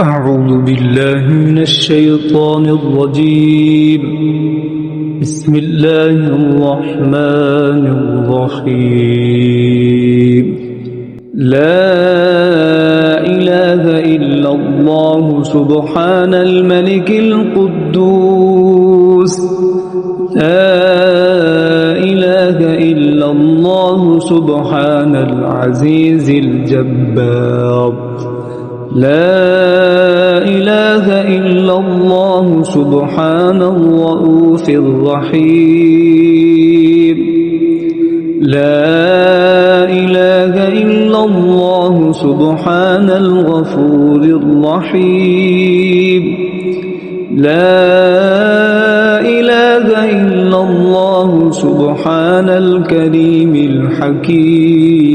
أعوذ بالله من الشيطان الرجيم. بسم الله الرحمن الرحيم. لا إله إلا الله سبحان الملك القدوس. لا إله إلا الله سبحان العزيز الجبار. لا إله إلا الله سبحان الرؤوف الرحيم. لا إله إلا الله سبحان الغفور الرحيم. لا إله إلا الله سبحان الكريم الحكيم.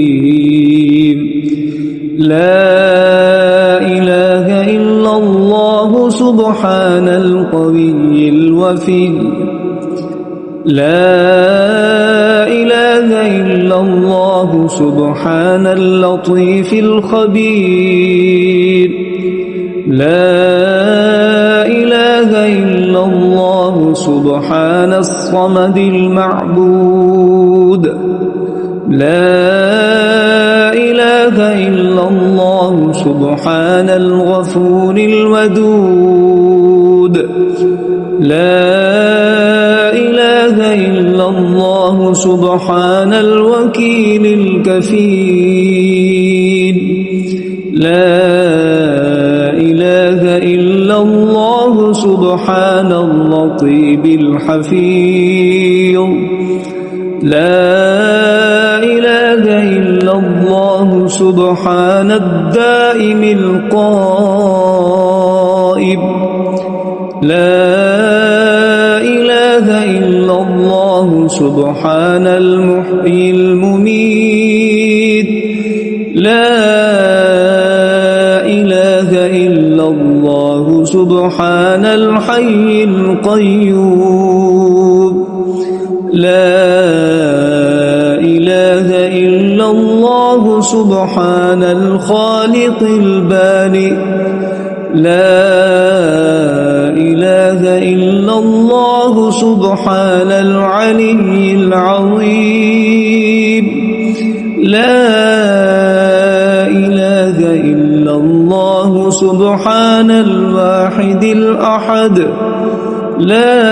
لا إله إلا الله سبحان القوي الوفي. لا إله إلا الله سبحان اللطيف الخبير. لا إله إلا الله سبحان الصمد المعبود. لا إله إلا الله سبحان الغفور الودود. لا إله إلا الله سبحان الوكيل الكفيل. لا إله إلا الله سبحان اللطيف الحفيظ. لا إله إلا الله سبحان الدائم القائم. لا إله إلا الله سبحان المحيي المميت. لا إله إلا الله سبحان الحي القيوم. لا إله إلا الله سبحان الخالق البارئ. لا إله إلا الله سبحان العلي العظيم. لا إله إلا الله سبحان الواحد الأحد. لا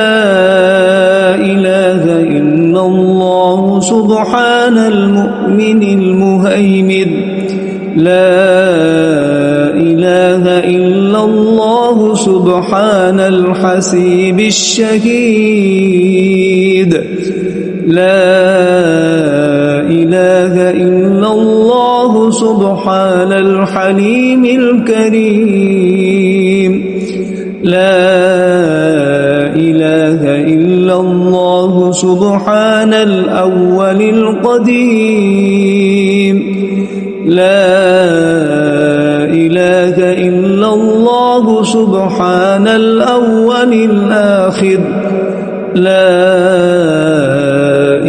إله إلا الله سبحان المؤمن المهيمن. لا إله إلا الله سبحان الحسيب الشهيد. لا إله إلا الله سبحان الحليم الكريم. لا إله إلا الله سبحان الأول القديم. لا إله إلا الله سبحان الأول الآخر. لا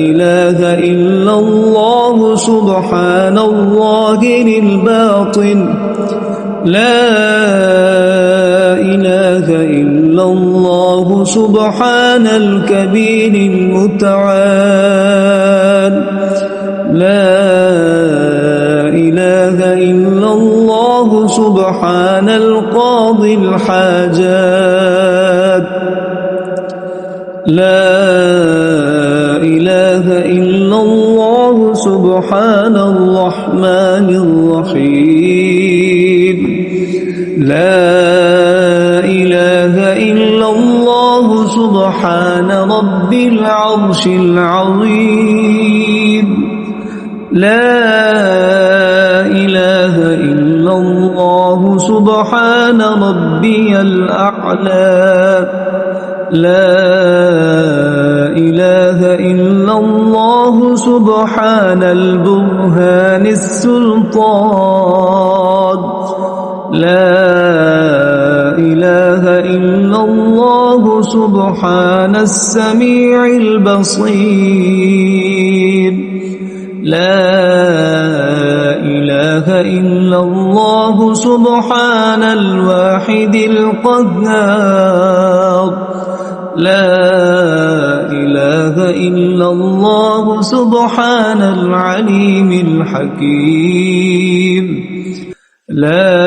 إله إلا الله سبحان الظاهر الباطن. لا إله إلا الله سبحان الكبير المتعال. لا إله إلا الله سبحان القاضي الحاجات. لا إله إلا الله سبحان الرحمن الرحيم. لا إله إلا الله سبحان رب العرش العظيم. لا إله إلا الله سبحان ربي الأعلى. لا إله إلا الله سبحان البرهان السلطان. لا إله إلا الله سبحان السميع البصير. لا إله إله إلا الله سبحان الواحد القهار لا إله إلا الله سبحان العليم الحكيم لا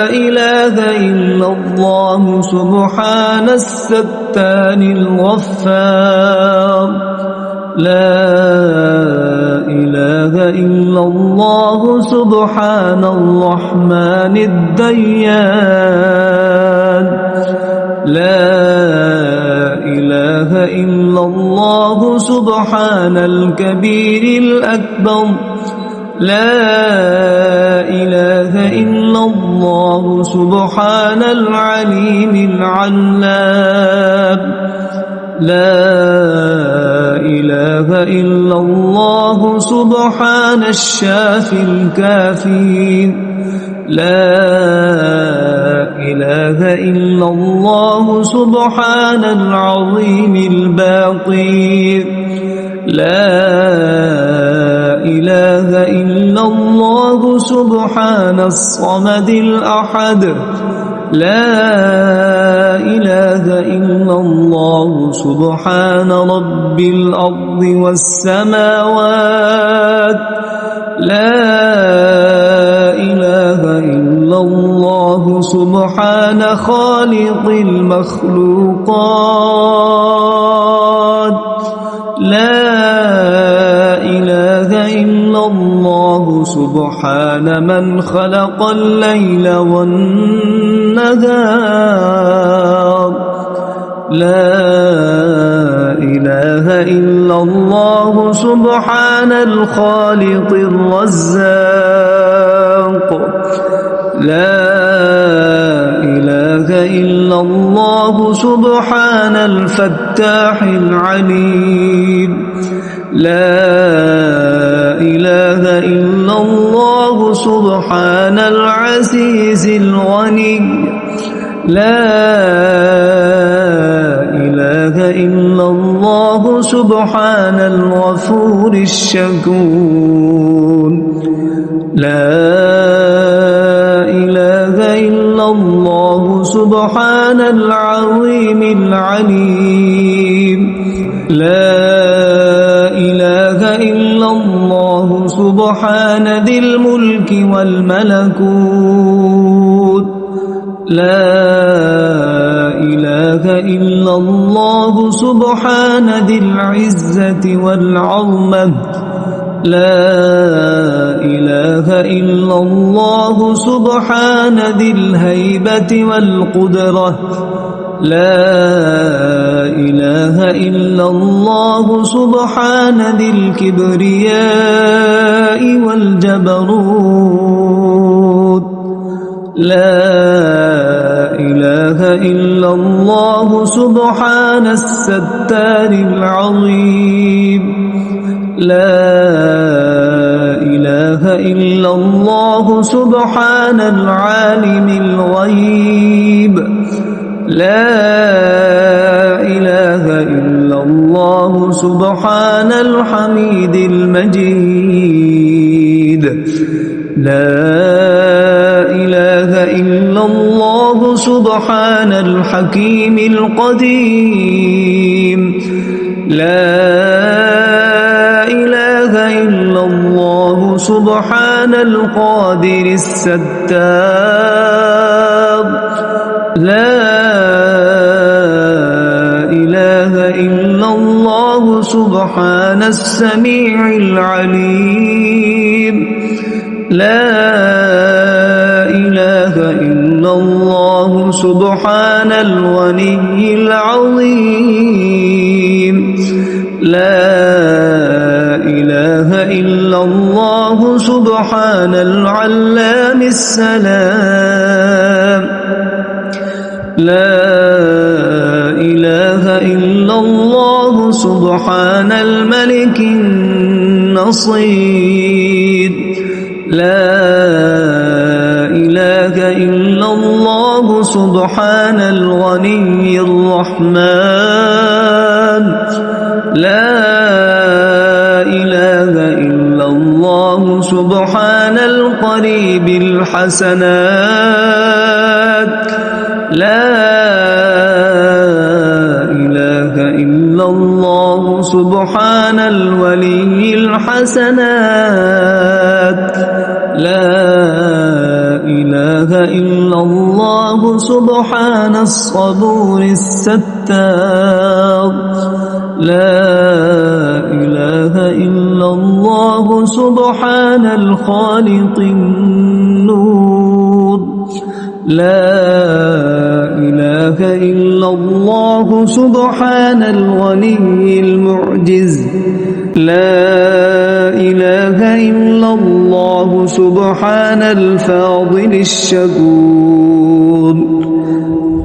إله إلا الله سبحان الستار الغفار لا إله إلا الله سبحان الرحمن الديان لا إله إلا الله سبحان الكبير الأكبر لا إله إلا الله سبحان العليم العلام لا إله إلا الله سبحان الشافي الكافي لا إله إلا الله سبحان العظيم الباقي لا إله إلا الله سبحان الصمد الأحد لا إله إلا الله سبحان رب الأرض والسماوات لا إله إلا الله سبحان خالق المخلوقات لا إله إلا الله سبحان من خلق الليل والنهار لا إله إلا الله سبحان الخالق الرزاق لا إله إلا الله سبحان الفتاح العليم لا إله إلا الله سبحان العزيز الغني لا إله إلا الله سبحان الغفور الشكور لا إله إلا الله سبحان العظيم العليم لا إله إلا الله سبحان ذي الملك والملكوت لا إله إلا الله سبحان ذي العزة والعظمة لا إله إلا الله سبحان ذي الهيبة والقدرة لا إله إلا الله سبحان ذي الكبرياء والجبروت لا إله إلا الله سبحان الستار العظيم لا إله إلا الله سبحان العالم الغيب لا إله إلا الله سبحان الحميد المجيد لا إله إلا الله سبحان الحكيم القديم لا إله إلا الله سبحان القادر الستار لا إله إلا الله سبحان السميع العليم لا إله إلا الله سبحان الغني العظيم لا إله إلا الله سبحان العلام السلام لا إله إلا الله سبحان الملك النصير لا إله إلا الله سبحان الغني الرحمن لا إله إلا الله سبحان القريب الحسنات لا إله إلا الله سبحان الولي الحسنات لا إله إلا الله سبحان الصبور الستار لا إله إلا الله سبحان الخالق النور لا إله إلا الله سبحان الغني المعجز لا إله إلا الله سبحان الفاضل الشكور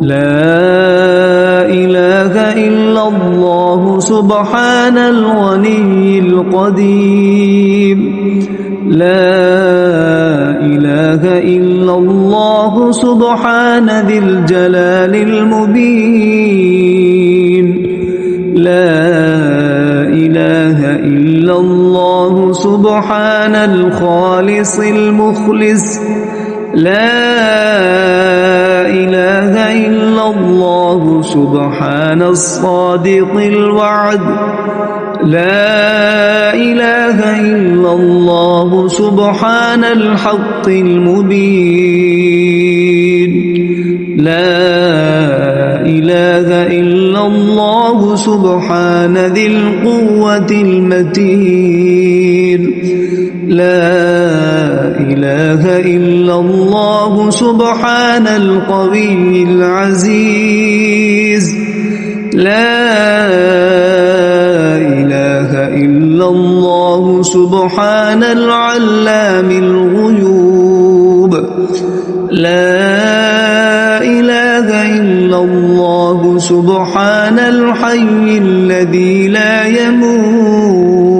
لا إله إلا الله سبحان الغني القدير لا إله إلا الله سبحان ذي الجلال المبين لا إله إلا الله سبحان الخالص المخلص لا إله إلا الله سبحان الصادق الوعد لا إله إلا الله سبحان الحق المبين لا إله إلا الله سبحان ذي القوة المتين لا إله إلا الله سبحان القوي العزيز لا إله إلا الله سبحان العلام الغيوب لا إله إلا الله سبحان الحي الذي لا يموت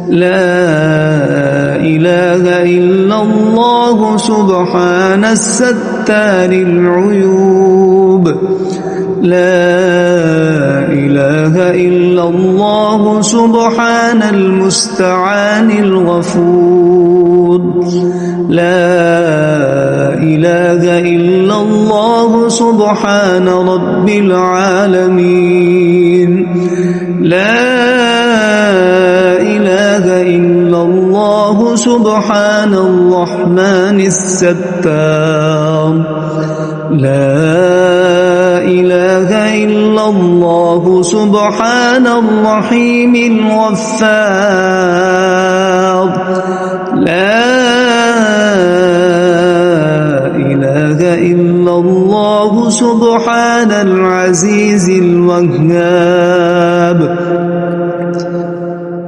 لا إله إلا الله سبحان الستار العيوب لا إله إلا الله سبحان المستعان الغفور لا إله إلا الله سبحان رب العالمين لا إله إلا الله سبحان الرحمن الستار لا إله إلا الله سبحان الرحيم الغفار لا إله إلا الله سبحان العزيز الوهاب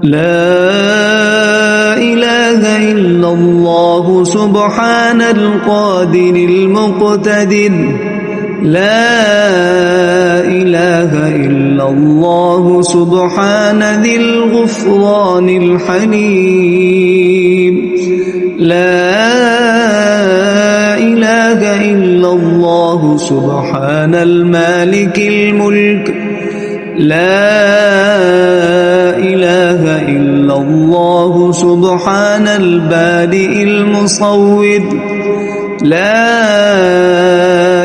لا إله إلا الله سبحان القادر المقتدر لا إله إلا الله سبحان ذي الغفران الحليم لا إله إلا الله سبحان المالك الملك لا إله إلا الله سبحان البارئ المصور لا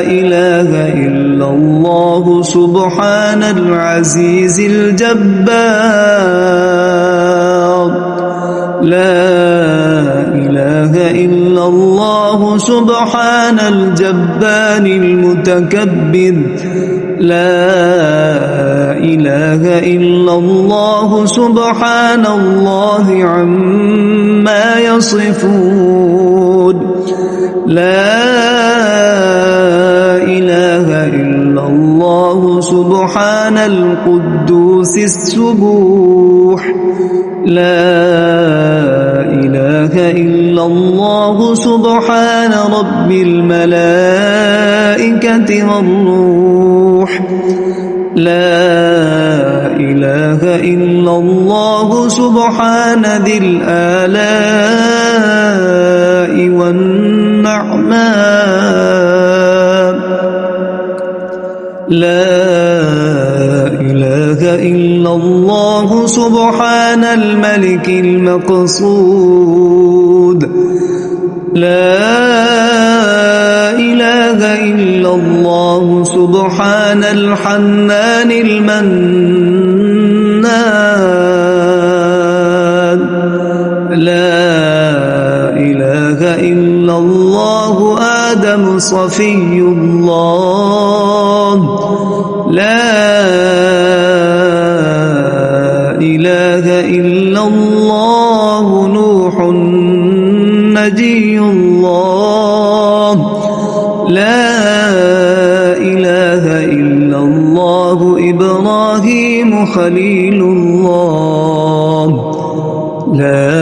إله إلا الله سبحان العزيز الجبار لا إله إلا الله سبحان الجبار المتكبر لا إله إلا الله سبحان الله عما يصفون لا إله إلا الله سبحان القدوس السبوح لا إله إلا الله سبحان رب الملائكة والروح لا إله إلا الله سبحان ذي الآلاء والنعماء لا إله إله إلا الله سبحان الملك المقصود لا إله إلا الله سبحان الحنان المنان لا إله إلا الله آدم صفي الله لا إله إلا الله نوح نجي الله لا إله إلا الله إبراهيم خليل الله لا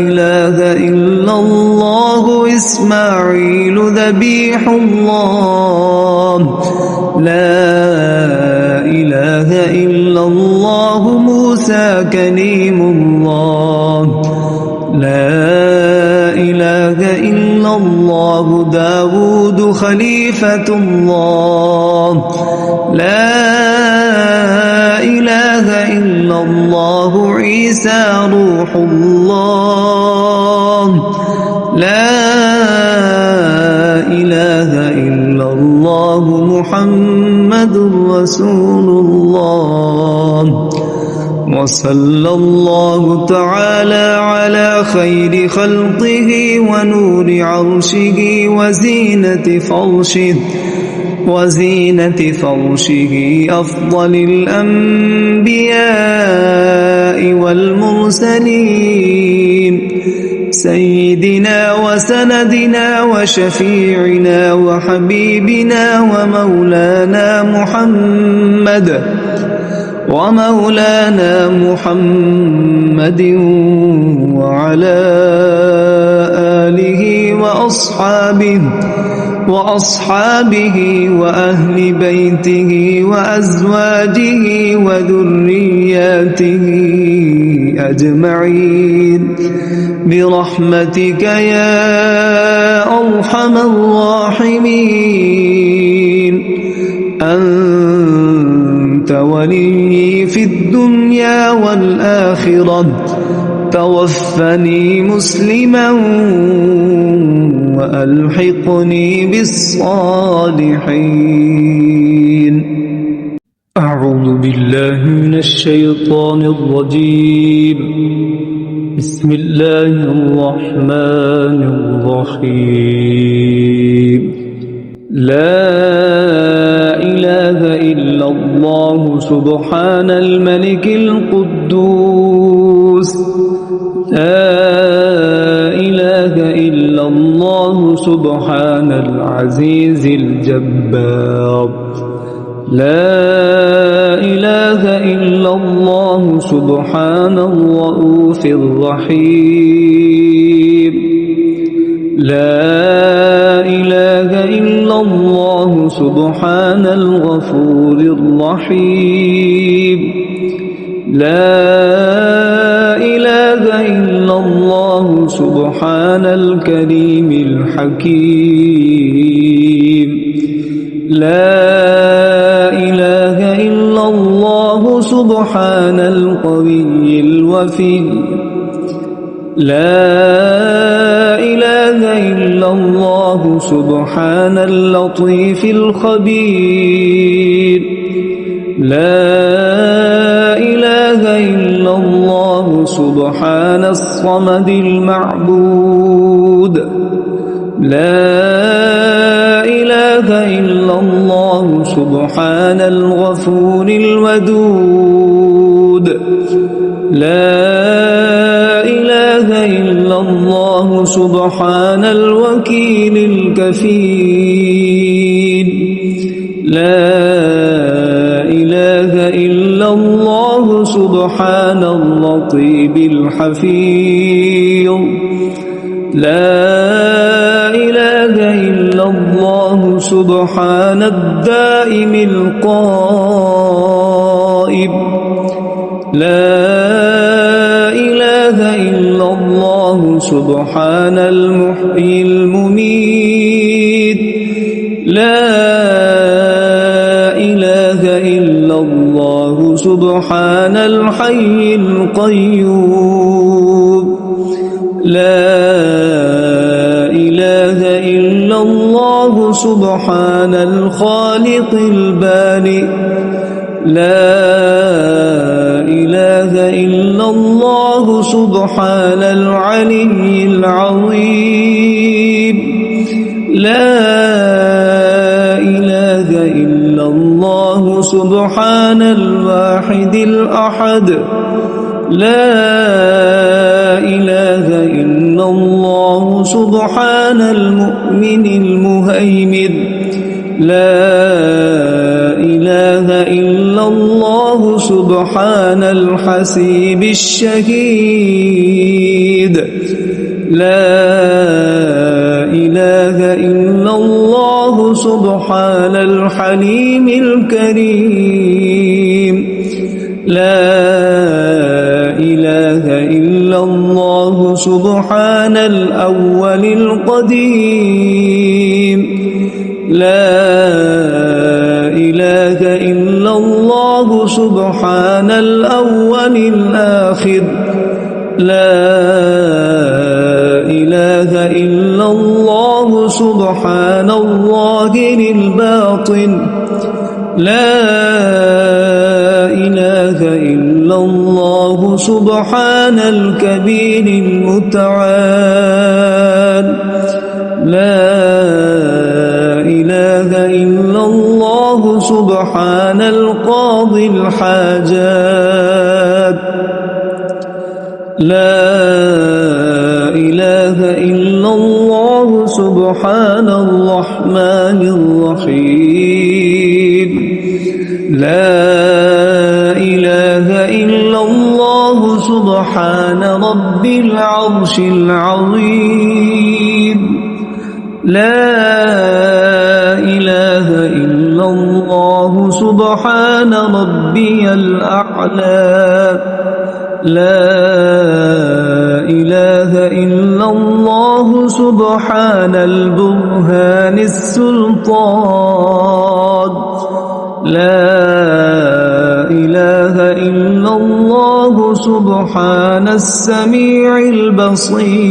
إله إلا الله إسماعيل ذبيح الله لا إله إلا الله موسى كليم الله لا إله إلا الله داود خليفة الله لا إله إلا الله عيسى روح الله لا إله إلا الله محمد رسول الله وصلى الله تعالى على خير خلقه ونور عرشه وزينة فرشه أفضل الأنبياء والمرسلين سيدنا وسندنا وشفيعنا وحبيبنا ومولانا محمد وعلى آله وأصحابه وأهل بيته وأزواجه وذرياته أجمعين برحمتك يا أرحم الراحمين أنت ولي في الدنيا والآخرة توفني مسلما وألحقني بالصالحين أعوذ بالله من الشيطان الرجيم بسم الله الرحمن الرحيم لا إله إلا الله سبحان الملك القدوس لا إله إلا الله سبحان العزيز الجبار لا إله إلا الله سبحان الرؤوف الرحيم لا إله إلا الله سبحان الغفور الرحيم لا إله إلا الله سبحان الكريم الحكيم لا إله إلا الله سبحان القوي الوفي لا إله إلا الله سبحان اللطيف الخبير لا إله إلا الله سبحان الصمد المعبود لا إله إلا الله سبحان الغفور الودود لا إله إلا الله سبحان الوكيل الكفيل لا إله إلا الله سبحان اللطيف الحفيظ لا إله إلا الله سبحان الدائم القائم لا إله إلا الله سبحان المحيي المميت لا إله إلا الله سبحان الحي القيوم لا إله إلا الله سبحان الخالق البارئ لا إله إلا الله سبحان العلي العظيم لا إله إلا الله سبحان الواحد الأحد لا إله إلا الله سبحان المؤمن المهيمن لا إله إلا الله سبحان الحسيب الشهيد لا إله إلا الله سبحان الحليم الكريم لا إله إلا الله سبحان الأول القديم لا إله إلا الله سبحان الأول الآخر لا إله إلا الله سبحان الظاهر الباطن لا إله إلا الله سبحان الكبير المتعال لا إله إلا الله سبحان القاضي الحاجات لا إله إلا الله سبحان الرحمن الرحيم لا إله إلا الله سبحان رب العرش العظيم لا إله إلا الله سبحان ربي الأعلى لا إله إلا الله سبحان البرهان السلطان لا إله إلا الله سبحان السميع البصير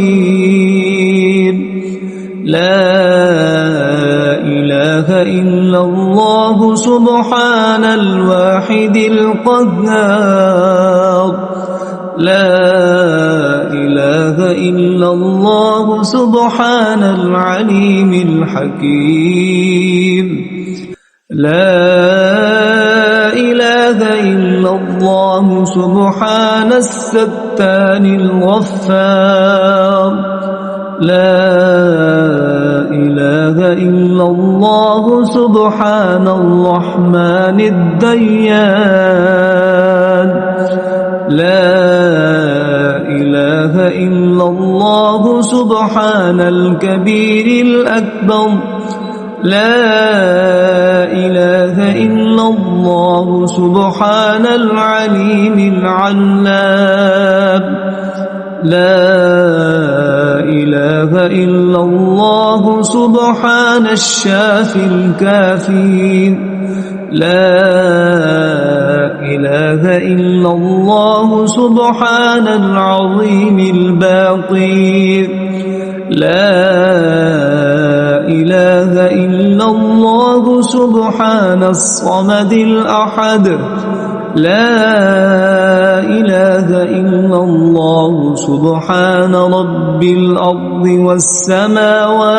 لا إله إلا الله سبحان الواحد القهار لا إله إلا الله سبحان العليم الحكيم لا إله إلا الله سبحان الستان الغفار لا إله إلا الله سبحان الرحمن الديان لا إله إلا الله سبحان الكبير الأكبر لا إله إلا الله سبحان العليم العلام لا إله إلا الله سبحان الشافي الكافي لا إله إلا الله سبحان العظيم الباقي لا إله إلا الله سبحان الصمد الأحد لا إله إلا الله سبحان رب الأرض والسماوات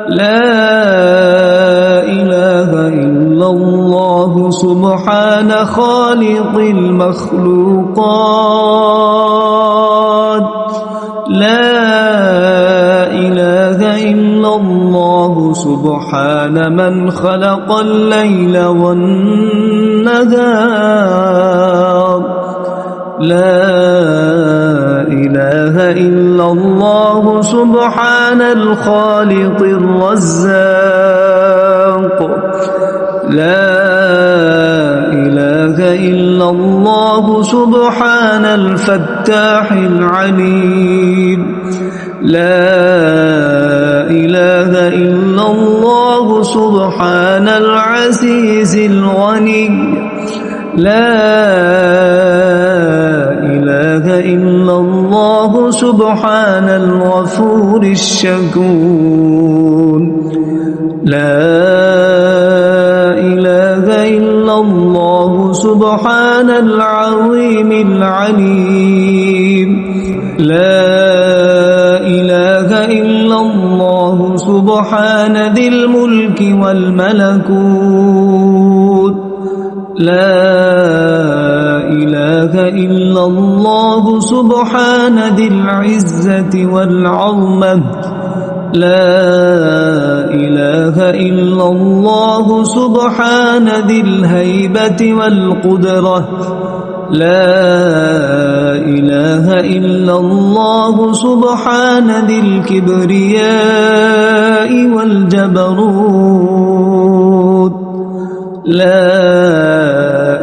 لا إله إلا الله سبحان خالق المخلوقات لا إله إلا الله سبحان من خلق الليل والنهار لا إله إلا الله سبحان الخالق الرزاق لا إله إلا الله سبحان الفتاح العليم لا إله إلا الله سبحان العزيز الغني لا إله إلا الله سبحان الغفور الشكور لا إله إلا الله سبحان العظيم العليم لا إله إلا الله سبحان ذي الملك والملكوت لا إله إلا الله سبحان ذي العزة والعظمة لا إله إلا الله سبحان ذي الهيبة والقدرة لا إله إلا الله سبحان ذي الكبرياء والجبروت لا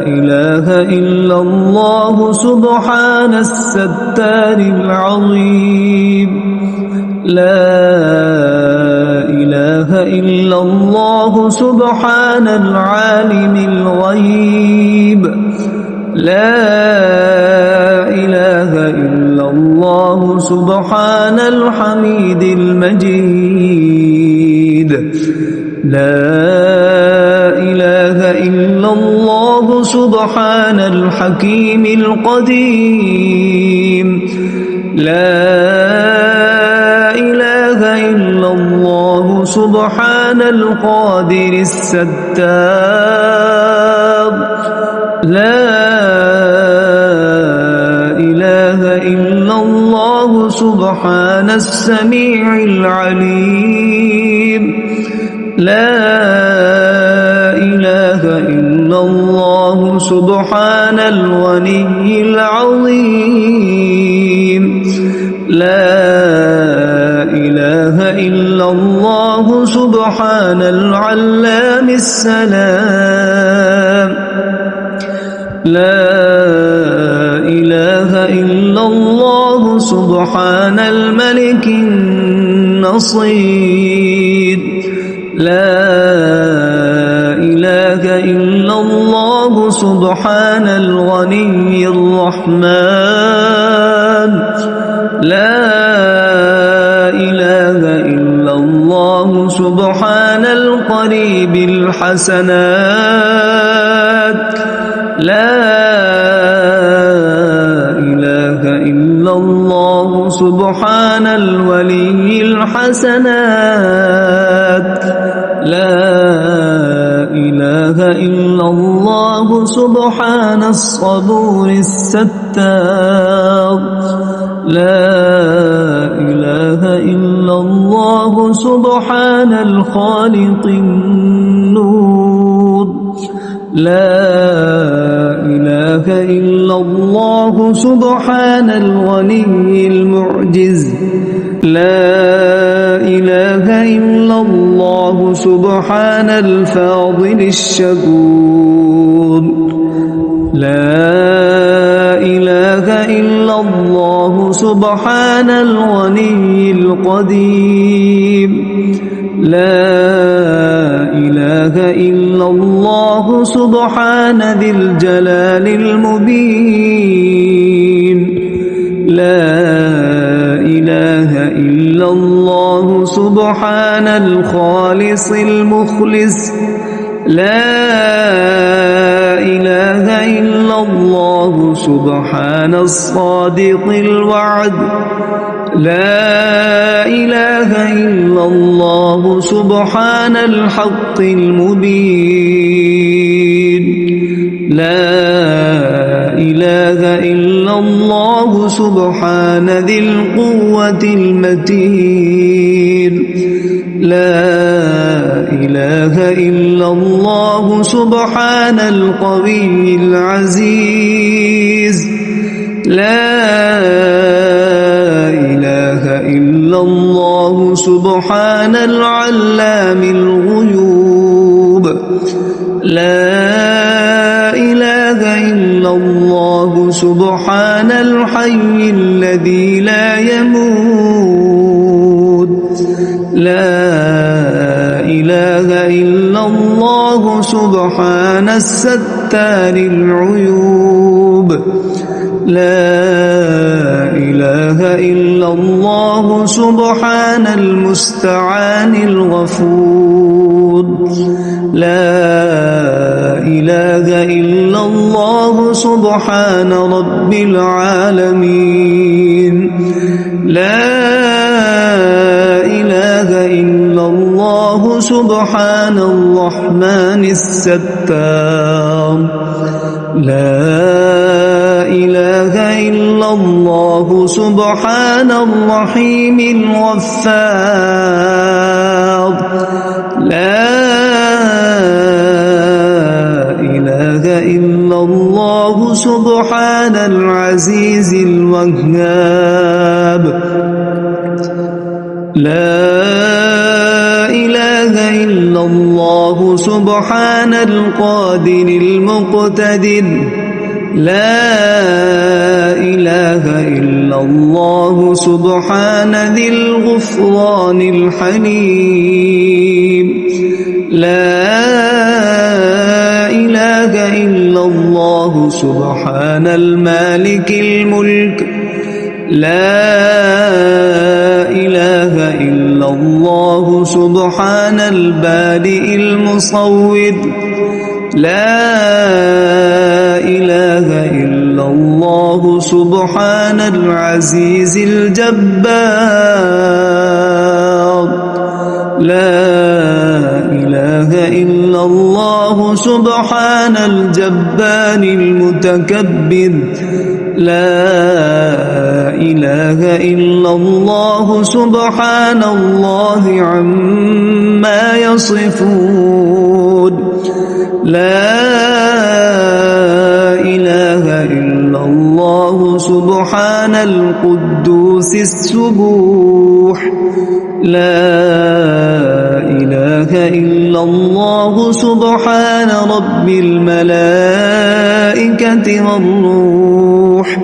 إله إلا الله سبحان الستار العظيم لا إله إلا الله سبحان العالم الغيب لا إله إلا الله سبحان الحميد المجيد لا إله إلا الله سبحان الحكيم القديم لا إله إلا الله سبحان القادر الستار لا إله إلا الله سبحان السميع العليم لا إله إلا الله سبحان الغني العظيم لا إله إلا الله سبحان العلام السلام لا إله إلا الله سبحان الملك النصير لا إله إلا الله سبحان الغني الرحمن لا إله إلا الله سبحان القريب الحسنات لا إله إلا الله سبحان الولي الحسنات لا إله إلا الله سبحان الصبور الستار لا إله إلا الله سبحان الخالق النور لا إله إلا الله سبحان الغني المعجز لا إله إلا الله سبحان الفاضل الشكور لا إله إلا الله سبحان الغني القديم لا إله إلا الله سبحان ذي الجلال المبين لا إله إلا الله سبحان الخالص المخلص لا إله إلا الله سبحان الصادق الوعد لا إله إلا الله سبحان الحق المبين لا إله إلا الله سبحان ذي القوة المتين لا إله إلا الله سبحان القوي العزيز لا إله إلا الله سبحان العلام الغيوب لا إله إلا الله سبحان الحي الذي لا يموت لا إله إلا الله سبحان الستار العيوب لا إله إلا الله سبحان المستعان الغفور لا إله إلا الله سبحان رب العالمين لا إله إلا الله سبحان الرحمن الستار لا إله إلا الله سبحان الرحيم الغفار لا إله إلا الله سبحان العزيز الوهاب لا إله إلا الله سبحان القادر المقتدر لا إله إلا الله سبحان ذي الغفران الحليم لا إله إلا الله سبحان المالك الملك لا إله إلا الله سبحان البارئ المصور لا إله إلا الله سبحان العزيز الجبار لا إله إلا الله سبحان الجبار المتكبر لا إله إلا الله سبحان الله عما يصفون لا إله إلا الله سبحان القدوس السبوح لا إله إلا الله سبحان رب الملائكة والروح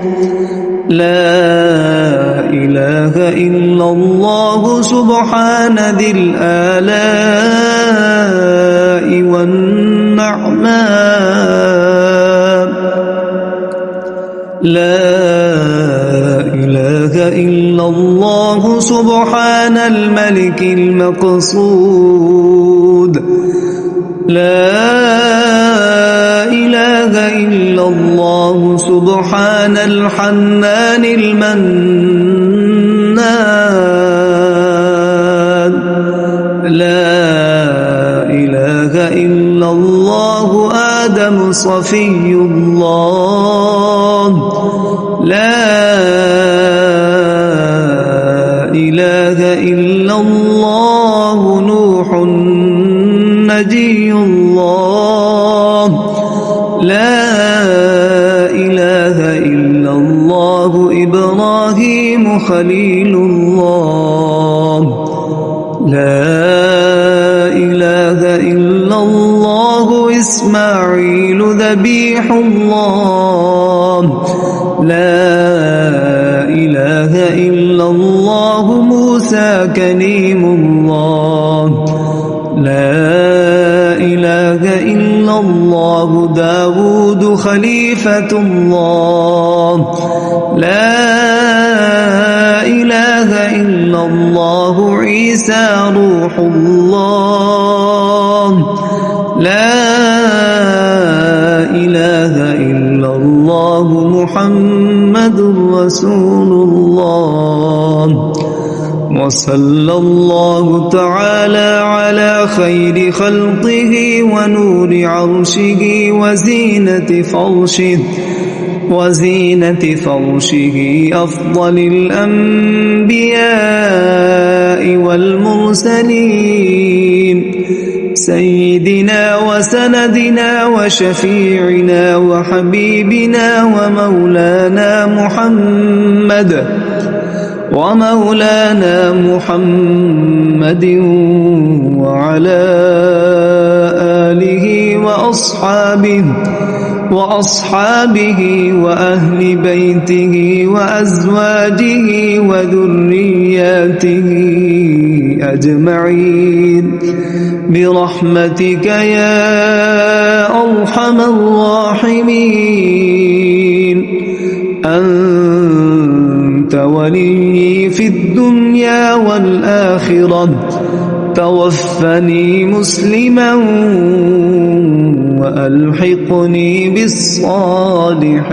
لا إله إلا الله سبحان ذي الآلاء والنعماء لا إله إلا الله سبحان الملك المقصود لا إله إلا الله سبحان الحنان المنان لا إله إلا الله آدم صفي الله لا إله إلا الله نوح نجي الله لا إله إلا الله إبراهيم خليل الله لا إله إلا الله إسماعيل ذبيح الله لا إله إلا الله موسى كليم الله لا إله إلا الله داود خليفة الله لا إله إلا الله عيسى روح الله لا إله إلا الله محمد رسول الله وصلى الله تعالى على خير خلقه ونور عرشه وزينة فرشه أفضل الأنبياء والمرسلين سيدنا وسندنا وشفيعنا وحبيبنا ومولانا محمد وعلى آله وأصحابه وأصحابه وأهل بيته وأزواجه وذرياته أجمعين برحمتك يا أرحم الراحمين. أنت ولي في الدنيا والآخرة، توفني مسلما وألحقني بالصالحين.